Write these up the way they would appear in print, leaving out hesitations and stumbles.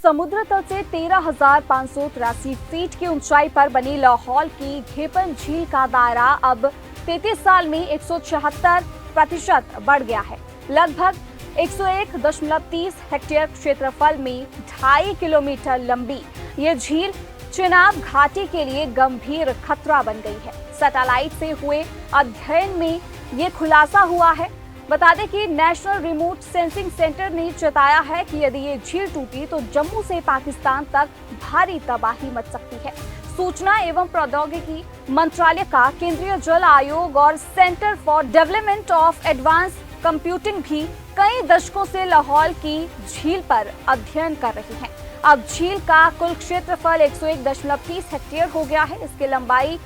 समुद्र तल से 13,583 फीट की ऊंचाई पर बनी लाहौल की घेपन झील का दायरा अब 33 साल में 176% बढ़ गया है। लगभग 101.30 हेक्टेयर क्षेत्रफल में 2.5 किलोमीटर लंबी ये झील चिनाब घाटी के लिए गंभीर खतरा बन गई है। सैटेलाइट से हुए अध्ययन में ये खुलासा हुआ है। बता दें कि नेशनल रिमोट सेंसिंग सेंटर ने चेताया है कि यदि ये झील टूटी तो जम्मू से पाकिस्तान तक भारी तबाही मच सकती है। सूचना एवं प्रौद्योगिकी मंत्रालय का केंद्रीय जल आयोग और centre for development of advance computing भी कई दशकों से लाहौल की झील पर अध्ययन कर रही हैं। अब झील का कुल क्षेत्रफल 101.30 हेक्टेयर हो गया है। इसकी लंबाई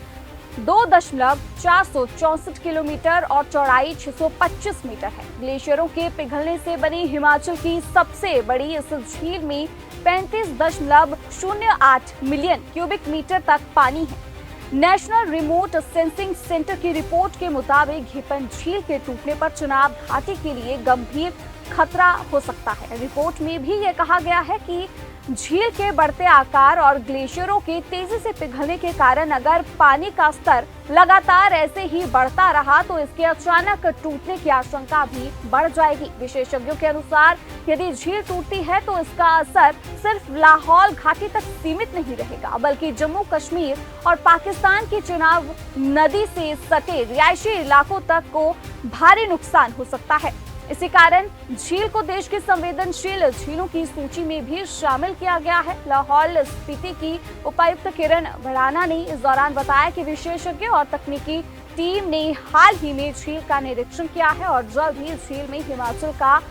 2.464 किलोमीटर और चौड़ाई 625 मीटर है। ग्लेशियरों के पिघलने से बनी हिमाचल की सबसे बड़ी इस झील में 35.08 मिलियन क्यूबिक मीटर तक पानी है। नेशनल रिमोट सेंसिंग सेंटर की रिपोर्ट के मुताबिक घेपन झील के टूटने पर चिनाब घाटी के लिए गंभीर खतरा हो सकता है। रिपोर्ट में भी ये कहा गया है कि झील के बढ़ते आकार और ग्लेशियरों के तेजी से पिघलने के कारण अगर पानी का स्तर लगातार ऐसे ही बढ़ता रहा तो इसके अचानक टूटने की आशंका भी बढ़ जाएगी। विशेषज्ञों के अनुसार यदि झील टूटती है तो इसका असर सिर्फ लाहौल घाटी तक सीमित नहीं रहेगा, बल्कि जम्मू कश्मीर और पाकिस्तान की चिनाब नदी से सटे रिहायशी इलाकों तक को भारी नुकसान हो सकता है। इसी कारण झील को देश की संवेदनशील झीलों की सूची में भी शामिल किया गया है। लाहौल स्पीति की उपायुक्त किरण भड़ाना ने इस दौरान बताया कि विशेषज्ञ और तकनीकी टीम ने हाल ही में झील का निरीक्षण किया है और जल्द ही झील में हिमाचल का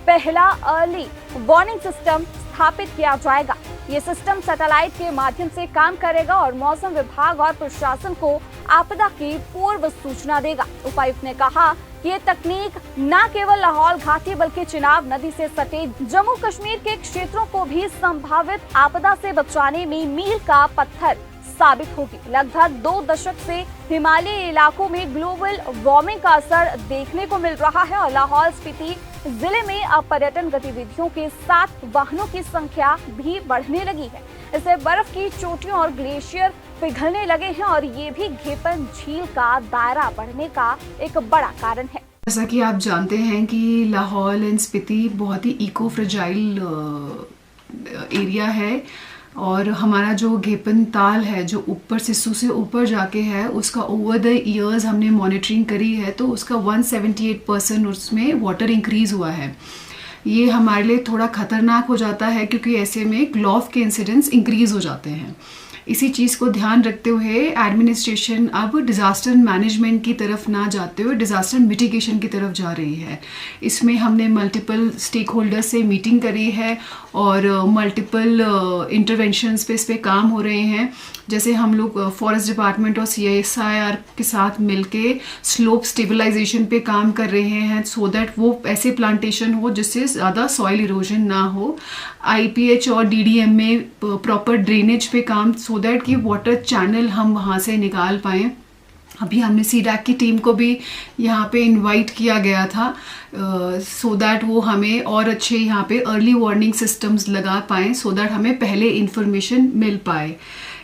पहला अर्ली वार्निंग सिस्टम स्थापित किया जाएगा। ये सिस्टम सैटेलाइट के माध्यम से काम करेगा और मौसम विभाग और प्रशासन को आपदा की पूर्व सूचना देगा। उपायुक्त ने कहा कि ये तकनीक न केवल लाहौल घाटी बल्कि चिनाब नदी से सटे जम्मू कश्मीर के क्षेत्रों को भी संभावित आपदा से बचाने में मील का पत्थर साबित होगी। लगभग 2 दशक से हिमालयी इलाकों में ग्लोबल वार्मिंग का असर देखने को मिल रहा है और लाहौल स्पीति जिले में अब पर्यटन गतिविधियों के साथ वाहनों की संख्या भी बढ़ने लगी है। इससे बर्फ की चोटियों और ग्लेशियर पिघलने लगे हैं और ये भी घेपन झील का दायरा बढ़ने का एक बड़ा कारण है। जैसा कि आप जानते हैं कि लाहौल एंड स्पीति बहुत ही इको फ्रेजाइल एरिया है और हमारा जो घेपन ताल है जो ऊपर सिस्सू से ऊपर जाके है उसका ओवर द ईयर्स हमने मॉनिटरिंग करी है तो उसका 178% उसमें वाटर इंक्रीज हुआ है। ये हमारे लिए थोड़ा खतरनाक हो जाता है क्योंकि ऐसे में ग्लॉफ के इंसिडेंट्स इंक्रीज हो जाते हैं। इसी चीज़ को ध्यान रखते हुए एडमिनिस्ट्रेशन अब डिज़ास्टर मैनेजमेंट की तरफ ना जाते हुए डिज़ास्टर मिटिगेशन की तरफ जा रही है। इसमें हमने मल्टीपल स्टेक होल्डर्स से मीटिंग करी है और मल्टीपल इंटरवेंशंस पे इस पे काम हो रहे हैं। जैसे हम लोग फॉरेस्ट डिपार्टमेंट और CSIR के साथ मिलके स्लोप स्टेबलाइजेशन पे काम कर रहे हैं सो दैट वो ऐसे प्लांटेशन हो जिससे ज़्यादा सॉइल इरोजन ना हो। IPH और DDM में प्रॉपर ड्रेनेज पे काम सो दैट कि वाटर चैनल हम वहाँ से निकाल पाएँ। अभी हमने CDAC की टीम को भी यहाँ पे इनवाइट किया गया था सो दैट वो हमें और अच्छे यहाँ पे अर्ली वार्निंग सिस्टम्स लगा पाएँ सो दैट हमें पहले इन्फॉर्मेशन मिल पाए।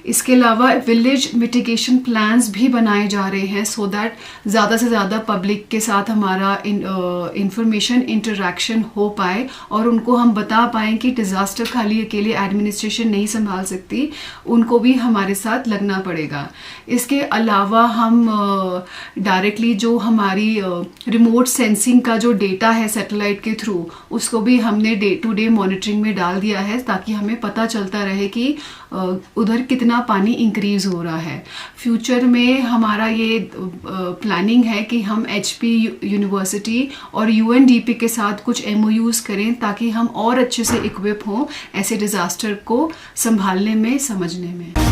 इसके अलावा विलेज मिटिगेशन प्लान्स भी बनाए जा रहे हैं सो दैट ज़्यादा से ज़्यादा पब्लिक के साथ हमारा इंफॉर्मेशन इंटरेक्शन हो पाए और उनको हम बता पाएँ कि डिज़ास्टर खाली अकेले एडमिनिस्ट्रेशन नहीं संभाल सकती, उनको भी हमारे साथ लगना पड़ेगा। इसके अलावा हम डायरेक्टली जो हमारी रिमोट सेंसिंग का जो डेटा है सैटेलाइट के थ्रू उसको भी हमने डे टू डे मॉनिटरिंग में डाल दिया है ताकि हमें पता चलता रहे कि उधर कितना पानी इंक्रीज हो रहा है। फ्यूचर में हमारा ये प्लानिंग है कि हम HP यूनिवर्सिटी और UNDP के साथ कुछ MOUs करें ताकि हम और अच्छे से इक्विप हों ऐसे डिज़ास्टर को संभालने में समझने में।